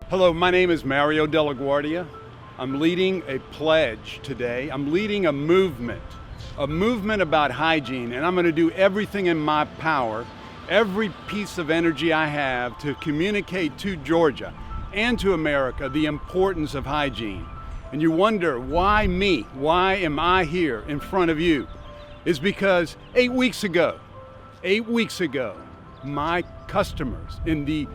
Hello, my name is Mario Delaguardia. I'm leading a pledge today. I'm leading a movement about hygiene, and I'm going to do everything in my power, every piece of energy I have to communicate to Georgia and to America the importance of hygiene. And you wonder, why me? Why am I here in front of you? It's because 8 weeks ago, my customers in the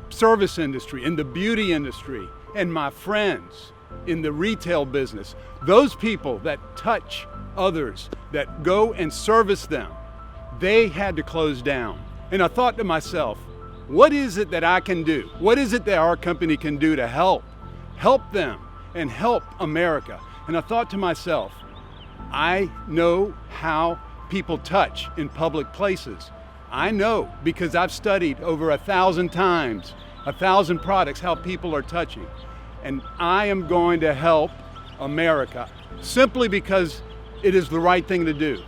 service industry, in the beauty industry, and my friends in the retail business, those people that touch others, that go and service them, they had to close down. And I thought to myself, what is it that I can do? What is it that our company can do to help them and help America? And I thought to myself, I know how people touch in public places. I know because I've studied over 1,000 times, 1,000 products, how people are touching. And I am going to help America simply because it is the right thing to do.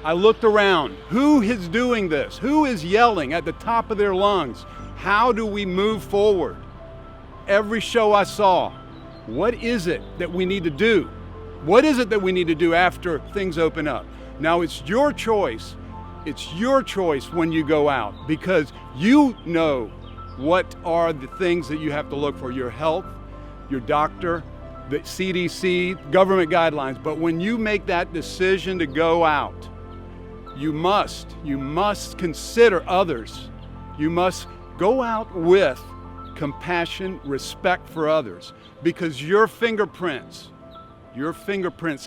I looked around. Who is doing this? Who is yelling at the top of their lungs? How do we move forward? Every show I saw, what is it that we need to do? What is it that we need to do after things open up? Now it's your choice. It's your choice when you go out, because you know what are the things that you have to look for: your health, your doctor, the CDC, government guidelines. But when you make that decision to go out, you must consider others. You must go out with compassion, respect for others, because your fingerprints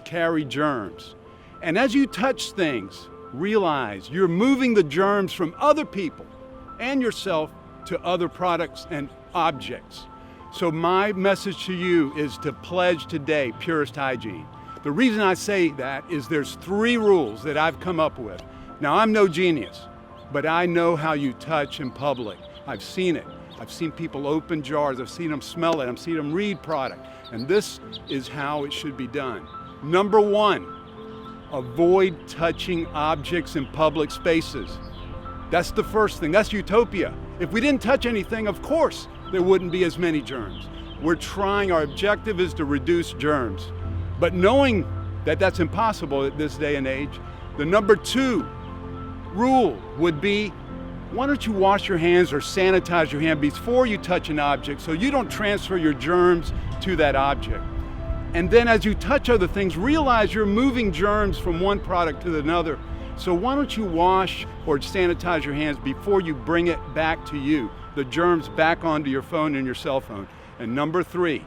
carry germs. And as you touch things, realize you're moving the germs from other people and yourself to other products and objects. So my message to you is to pledge today Purest Hygiene. The reason I say that is there's 3 rules that I've come up with. Now, I'm no genius, but I know how you touch in public. I've seen it. I've seen people open jars. I've seen them smell it. I've seen them read product. And this is how it should be done. Number 1, avoid touching objects in public spaces. That's the first thing. That's utopia. If we didn't touch anything, of course, there wouldn't be as many germs. Our objective is to reduce germs. But knowing that that's impossible at this day and age, the number 2 rule would be, why don't you wash your hands or sanitize your hand before you touch an object so you don't transfer your germs to that object. And then as you touch other things, realize you're moving germs from one product to another. So why don't you wash or sanitize your hands before you bring it back to you, the germs back onto your phone and your cell phone. And number 3,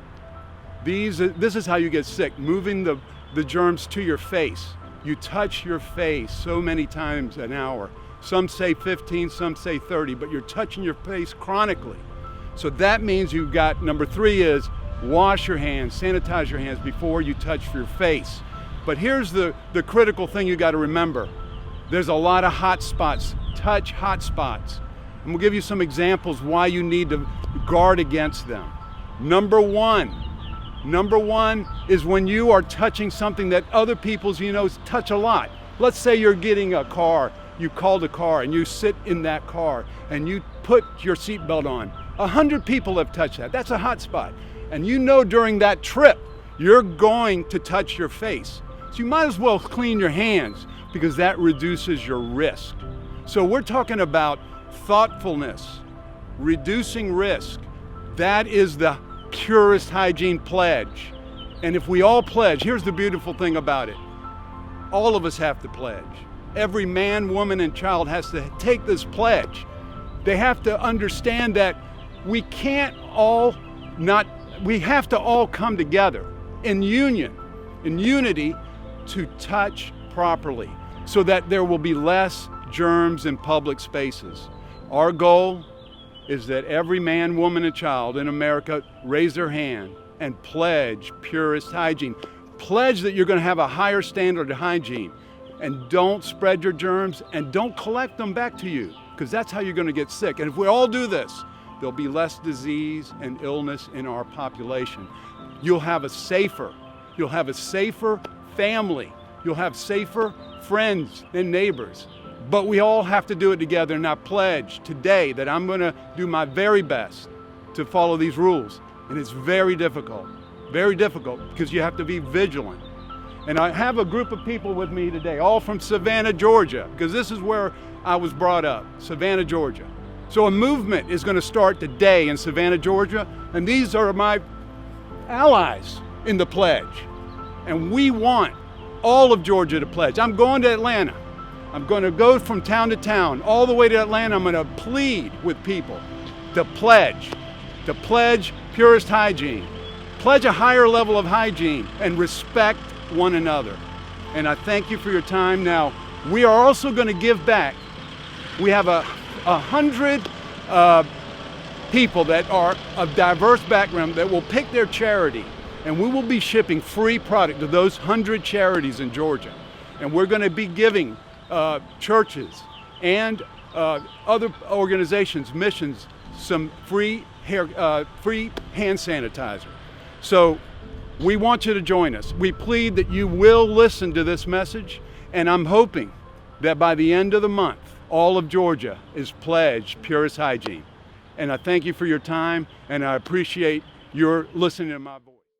this is how you get sick, moving the germs to your face. You touch your face so many times an hour. Some say 15, some say 30, but you're touching your face chronically. So that means you've got, number 3 is wash your hands, sanitize your hands before you touch your face. But here's the critical thing you got to remember. There's a lot of hot spots. Touch hot spots. And we'll give you some examples why you need to guard against them. Number one is when you are touching something that other people touch a lot. Let's say you're getting a car. You called a car and you sit in that car and you put your seatbelt on. 100 people have touched that. That's a hot spot. And you know during that trip, you're going to touch your face. So you might as well clean your hands because that reduces your risk. So we're talking about thoughtfulness, reducing risk. That is the Purest Hygiene pledge. And if we all pledge, here's the beautiful thing about it. All of us have to pledge. Every man, woman, and child has to take this pledge. They have to understand that we have to all come together in unity to touch properly so that there will be less germs in public spaces. Our goal is that every man, woman, and child in America raise their hand and pledge Purest Hygiene. Pledge that you're going to have a higher standard of hygiene, and don't spread your germs and don't collect them back to you, because that's how you're going to get sick. And if we all do this, there'll be less disease and illness in our population. You'll have a safer family. You'll have safer friends and neighbors. But we all have to do it together, and I pledge today that I'm going to do my very best to follow these rules. And it's very difficult because you have to be vigilant. And I have a group of people with me today, all from Savannah, Georgia, because this is where I was brought up, Savannah, Georgia. So a movement is going to start today in Savannah, Georgia, and these are my allies in the pledge. And we want all of Georgia to pledge. I'm going to Atlanta. I'm going to go from town to town, all the way to Atlanta. I'm going to plead with people to pledge purest hygiene, pledge a higher level of hygiene, and respect one another. And I thank you for your time. Now, we are also going to give back. We have 100 people that are of diverse background that will pick their charity, and we will be shipping free product to those 100 charities in Georgia. And we're going to be giving churches and other organizations, missions, some free hand sanitizer. So we want you to join us. We plead that you will listen to this message, and I'm hoping that by the end of the month, all of Georgia is pledged purest hygiene. And I thank you for your time, and I appreciate your listening to my voice.